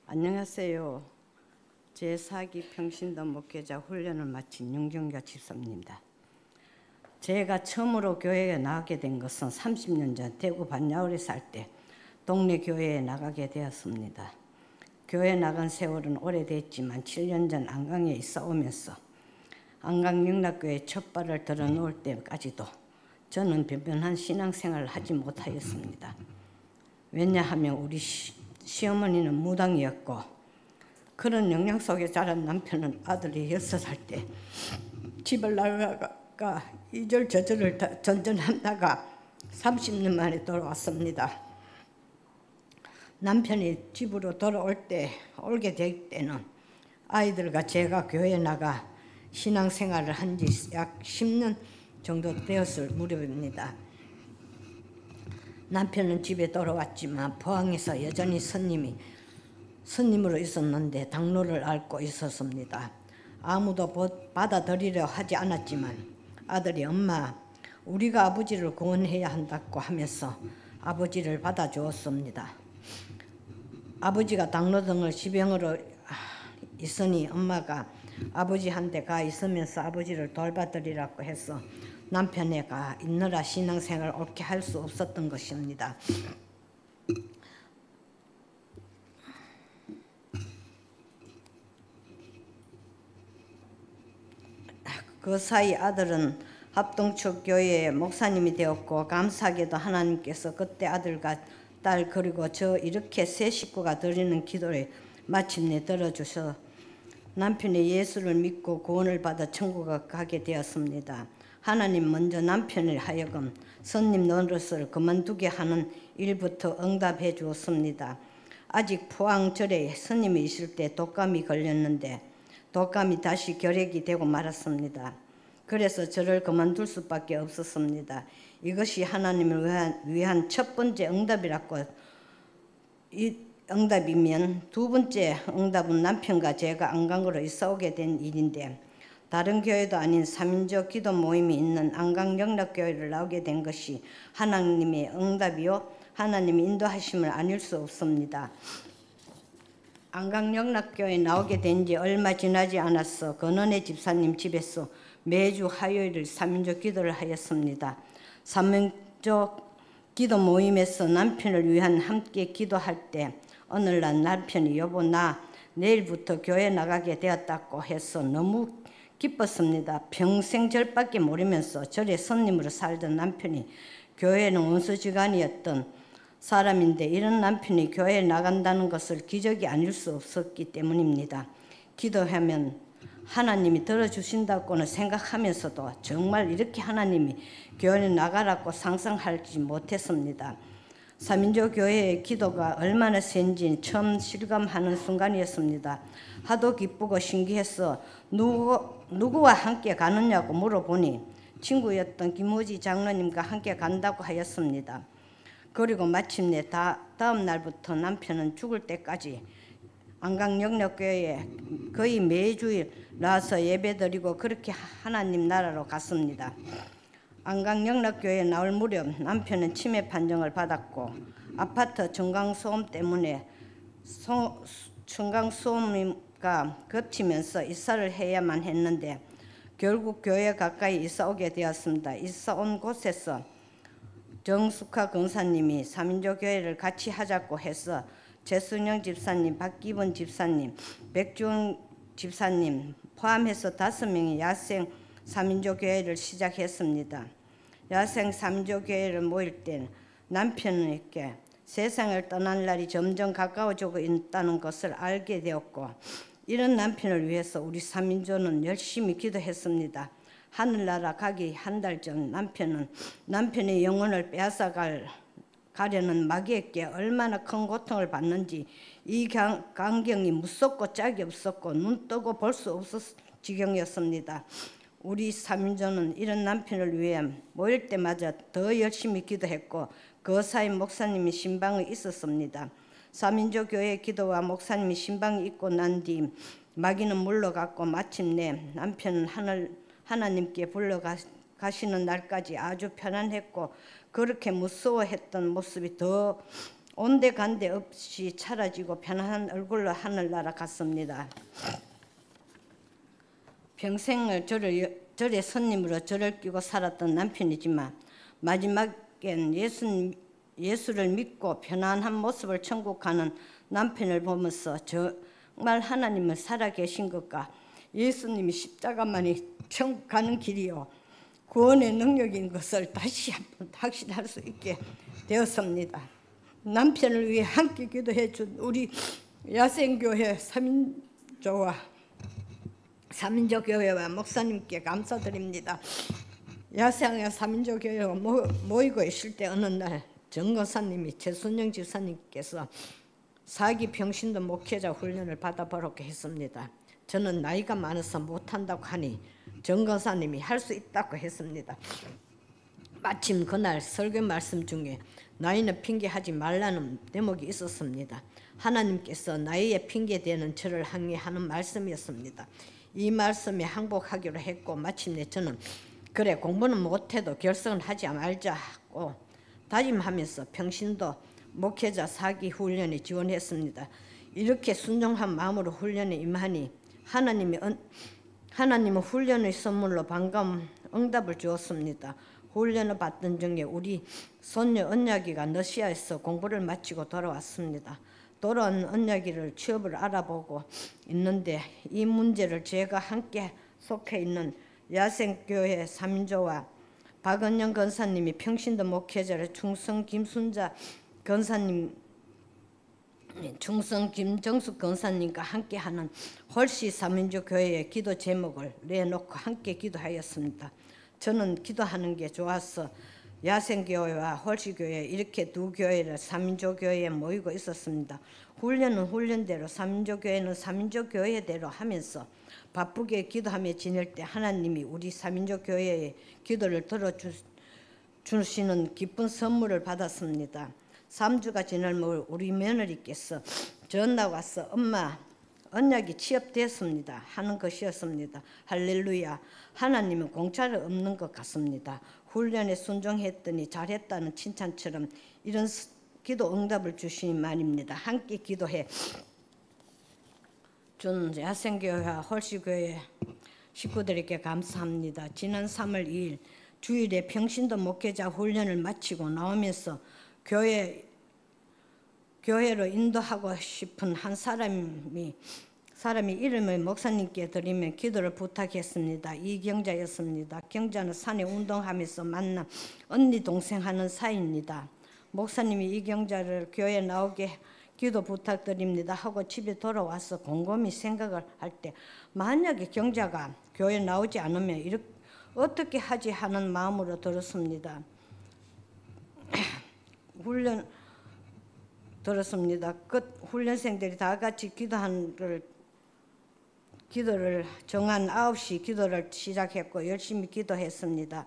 안녕하세요. 제4기 평신도 목회자 훈련을 마친 윤경자 집사입니다. 제가 처음으로 교회에 나가게 된 것은 30년 전 대구 반야울에 살 때 동네 교회에 나가게 되었습니다. 교회 나간 세월은 오래됐지만 7년 전 안강에 있어 오면서 안강영락교회 첫 발을 들어놓을 때까지도 저는 변변한 신앙생활을 하지 못하였습니다. 왜냐하면 우리 시어머니는 무당이었고 그런 영향 속에 자란 남편은 아들이 6살 때 집을 나가가 이절저절을 전전하다가 30년 만에 돌아왔습니다. 남편이 집으로 올게 될 때는 아이들과 제가 교회에 나가 신앙생활을 한 지 약 10년 정도 되었을 무렵입니다. 남편은 집에 돌아왔지만 포항에서 여전히 스님으로 있었는데 당로를 앓고 있었습니다. 아무도 받아들이려 하지 않았지만 아들이 엄마 우리가 아버지를 구원해야 한다고 하면서 아버지를 받아주었습니다. 아버지가 당로 등을 지병으로 있으니 엄마가 아버지한테 가 있으면서 아버지를 돌봐드리라고 해서 남편애가 있느라 신앙생활을 옳게 할 수 없었던 것입니다. 그 사이 아들은 합동축 교회의 목사님이 되었고 감사하게도 하나님께서 그때 아들과 딸 그리고 저 이렇게 세 식구가 드리는 기도를 마침내 들어주셔 남편이 예수를 믿고 구원을 받아 천국에 가게 되었습니다. 하나님 먼저 남편을 하여금 스님 노릇을 그만두게 하는 일부터 응답해 주었습니다. 아직 포항절에 스님이 있을 때 독감이 걸렸는데 독감이 다시 결핵이 되고 말았습니다. 그래서 저를 그만둘 수밖에 없었습니다. 이것이 하나님을 위한 첫 번째 응답이라고 응답이면 두 번째 응답은 남편과 제가 안강으로 이사오게 된 일인데 다른 교회도 아닌 3인조 기도 모임이 있는 안강영락교회를 나오게 된 것이 하나님의 응답이요 하나님의 인도하심을 아닐 수 없습니다. 안강영락교회에 나오게 된 지 얼마 지나지 않아서 건원의 집사님 집에서 매주 화요일 3인조 기도를 하였습니다. 3인조 기도 모임에서 남편을 위한 함께 기도할 때 어느 날 남편이 여보 나 내일부터 교회 나가게 되었다고 해서 너무 기뻤습니다. 평생 절밖에 모르면서 절에 스님으로 살던 남편이 교회는 원수지간이었던 사람인데 이런 남편이 교회에 나간다는 것을 기적이 아닐 수 없었기 때문입니다. 기도하면 하나님이 들어주신다고는 생각하면서도 정말 이렇게 하나님이 교회에 나가라고 상상하지 못했습니다. 3인조 교회의 기도가 얼마나 센지 처음 실감하는 순간이었습니다. 하도 기쁘고 신기해서 누구와 함께 가느냐고 물어보니 친구였던 김우지 장로님과 함께 간다고 하였습니다. 그리고 마침내 다음 날부터 남편은 죽을 때까지 안강영락교회에 거의 매주일 나와서 예배드리고 그렇게 하나님 나라로 갔습니다. 안강영락교회에 나올 무렵 남편은 치매 판정을 받았고 아파트 중강소음 때문에 중강소음과 겹치면서 이사를 해야만 했는데 결국 교회 가까이 이사 오게 되었습니다. 이사 온 곳에서 정숙화 권사님이 3인조 교회를 같이 하자고 해서 최순영 집사님, 박기본 집사님, 백주원 집사님 포함해서 5명의 야생 3인조 교회를 시작했습니다. 야생 3인조 교회를 모일 땐 남편에게 세상을 떠날 날이 점점 가까워지고 있다는 것을 알게 되었고 이런 남편을 위해서 우리 3인조는 열심히 기도했습니다. 하늘나라 가기 한 달 전 남편의 영혼을 빼앗아 가려는 마귀에게 얼마나 큰 고통을 받는지 이 광경이 무섭고 짝이 없었고 눈 뜨고 볼 수 없을 지경이었습니다. 우리 3인조는 이런 남편을 위해 모일 때마다 더 열심히 기도했고 그 사이 목사님이 신방이 있었습니다. 3인조 교회 기도와 목사님이 신방이 있고 난 뒤 마귀는 물러갔고 마침내 남편은 하나님께 불러가시는 날까지 아주 편안했고 그렇게 무서워했던 모습이 더 온데간데 없이 차라지고 편안한 얼굴로 하늘나라 갔습니다. 평생을 절의 손님으로 절을 끼고 살았던 남편이지만 마지막엔 예수를 믿고 편안한 모습을 천국하는 남편을 보면서 정말 하나님은 살아계신 것과 예수님이 십자가만이 천국 가는 길이요 구원의 능력인 것을 다시 한번 확신할 수 있게 되었습니다. 남편을 위해 함께 기도해 준 우리 야생교회 삼인조교회와 목사님께 감사드립니다. 야생의 삼인조교회가 모이고 있을 때 어느 날 정거사님이 최순영 집사님께서 사기 평신도 목회자 훈련을 받아보라고 했습니다. 저는 나이가 많아서 못한다고 하니 정거사님이 할 수 있다고 했습니다. 마침 그날 설교 말씀 중에 나이는 핑계하지 말라는 대목이 있었습니다. 하나님께서 나이에 핑계대는 저를 항의하는 말씀이었습니다. 이 말씀에 항복하기로 했고 마침내 저는 그래 공부는 못해도 결석은 하지 말자고 다짐하면서 평신도 목회자 사기 훈련에 지원했습니다. 이렇게 순종한 마음으로 훈련에 임하니 하나님은 훈련의 선물로 반가운 응답을 주었습니다. 훈련을 받던 중에 우리 손녀 언약이가 러시아에서 공부를 마치고 돌아왔습니다. 돌아온 언약이를 취업을 알아보고 있는데 이 문제를 제가 함께 속해 있는 야생교회 삼인조와 박은영 권사님이 평신도 목회자를 충성 김순자 권사님 충성 김정숙 권사님과 함께하는 홀씨 삼인조 교회의 기도 제목을 내놓고 함께 기도하였습니다. 저는 기도하는 게 좋아서 야생교회와 홀씨교회 이렇게 두 교회를 삼인조교회에 모이고 있었습니다. 훈련은 훈련대로 삼인조교회는 삼인조교회대로 하면서 바쁘게 기도하며 지낼 때 하나님이 우리 삼인조교회의 기도를 들어주시는 기쁜 선물을 받았습니다. 3주가 지날 무렵 우리 며느리께서 전화 와서 엄마 언약이 취업됐습니다 하는 것이었습니다. 할렐루야. 하나님은 공짜로 없는 것 같습니다. 훈련에 순종했더니 잘했다는 칭찬처럼 이런 기도 응답을 주시니 말입니다. 함께 기도해 준 야생교회와 홀씨교회 식구들에게 감사합니다. 지난 3월 2일 주일에 평신도 목회자 훈련을 마치고 나오면서 교회로 인도하고 싶은 한 사람이 이름을 목사님께 드리며 기도를 부탁했습니다. 이경자였습니다. 경자는 산에 운동하면서 만난 언니 동생 하는 사이입니다. 목사님이 이경자를 교회에 나오게 기도 부탁드립니다 하고 집에 돌아와서 곰곰이 생각을 할 때 만약에 경자가 교회에 나오지 않으면 이렇게 어떻게 하지 하는 마음으로 들었습니다. 끝 훈련생들이 다 같이 기도를 정한 9시 기도를 시작했고 열심히 기도했습니다.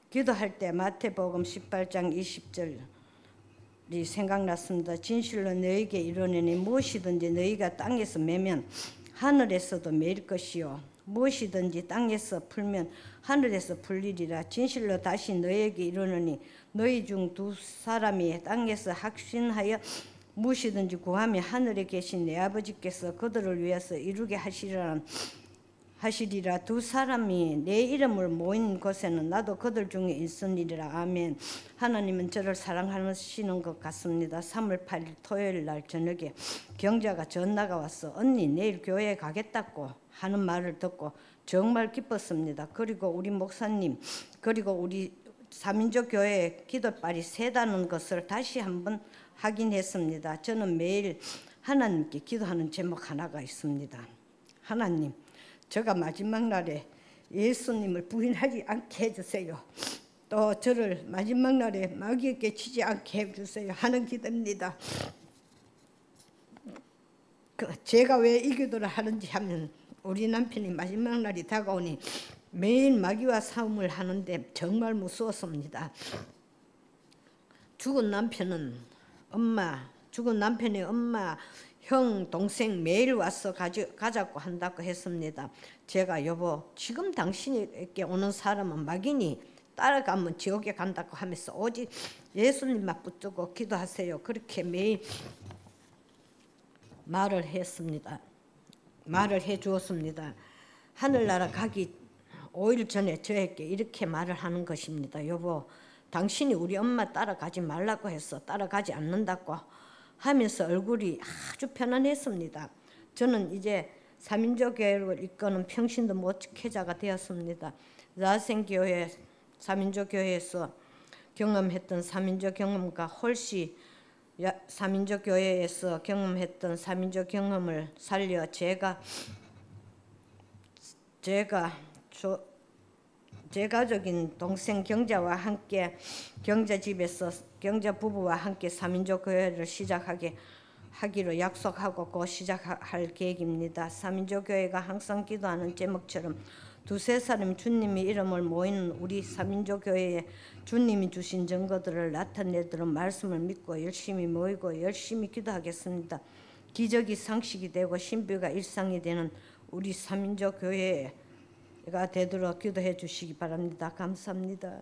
기도할 때 마태복음 18장 20절이 생각났습니다. 진실로 너희에게 이르노니 무엇이든지 너희가 땅에서 매면 하늘에서도 매일 것이요 무엇이든지 땅에서 풀면 하늘에서 풀리리라. 진실로 다시 너희에게 이르노니 너희 중 두 사람이 땅에서 확신하여 무엇이든지 구하며 하늘에 계신 내 아버지께서 그들을 위해서 이루게 하시리라. 두 사람이 내 이름을 모인 곳에는 나도 그들 중에 있으리라. 아멘. 하나님은 저를 사랑하시는 것 같습니다. 3월 8일 토요일 날 저녁에 경자가 전화가 와서 언니 내일 교회에 가겠다고 하는 말을 듣고 정말 기뻤습니다. 그리고 우리 목사님 그리고 우리 삼인조 교회의 기도빨이 세다는 것을 다시 한번 확인했습니다. 저는 매일 하나님께 기도하는 제목 하나가 있습니다. 하나님, 제가 마지막 날에 예수님을 부인하지 않게 해주세요. 또 저를 마지막 날에 마귀에게 치지 않게 해주세요 하는 기도입니다. 제가 왜 이 기도를 하는지 하면 우리 남편이 마지막 날이 다가오니 매일 마귀와 싸움을 하는데 정말 무서웠습니다. 죽은 남편의 엄마, 형, 동생 매일 와서 가자고 한다고 했습니다. 제가 여보 지금 당신에게 오는 사람은 마귀니 따라가면 지옥에 간다고 하면서 오직 예수님만 붙들고 기도하세요. 그렇게 매일 말을 했습니다. 말을 해주었습니다. 하늘나라 가기 5일 전에 저에게 이렇게 말을 하는 것입니다. 여보, 당신이 우리 엄마 따라가지 말라고 해서 따라가지 않는다고 하면서 얼굴이 아주 편안했습니다. 저는 이제 삼인조교회를 이끄는 평신도 목회자가 되었습니다. 라센교회 삼인조교회에서 경험했던 삼인조 경험과 훨씬 삼인조교회에서 경험했던 삼인조 경험을 살려 제 가족인 동생 경자와 함께 경자집에서 경자 부부와 함께 삼인조 교회를 하기로 약속하고 곧 시작할 계획입니다. 삼인조 교회가 항상 기도하는 제목처럼 두세 사람 주님의 이름을 모이는 우리 삼인조 교회에 주님이 주신 증거들을 나타내도록 말씀을 믿고 열심히 모이고 열심히 기도하겠습니다. 기적이 상식이 되고 신비가 일상이 되는 우리 삼인조 교회가 되도록 기도해 주시기 바랍니다. 감사합니다.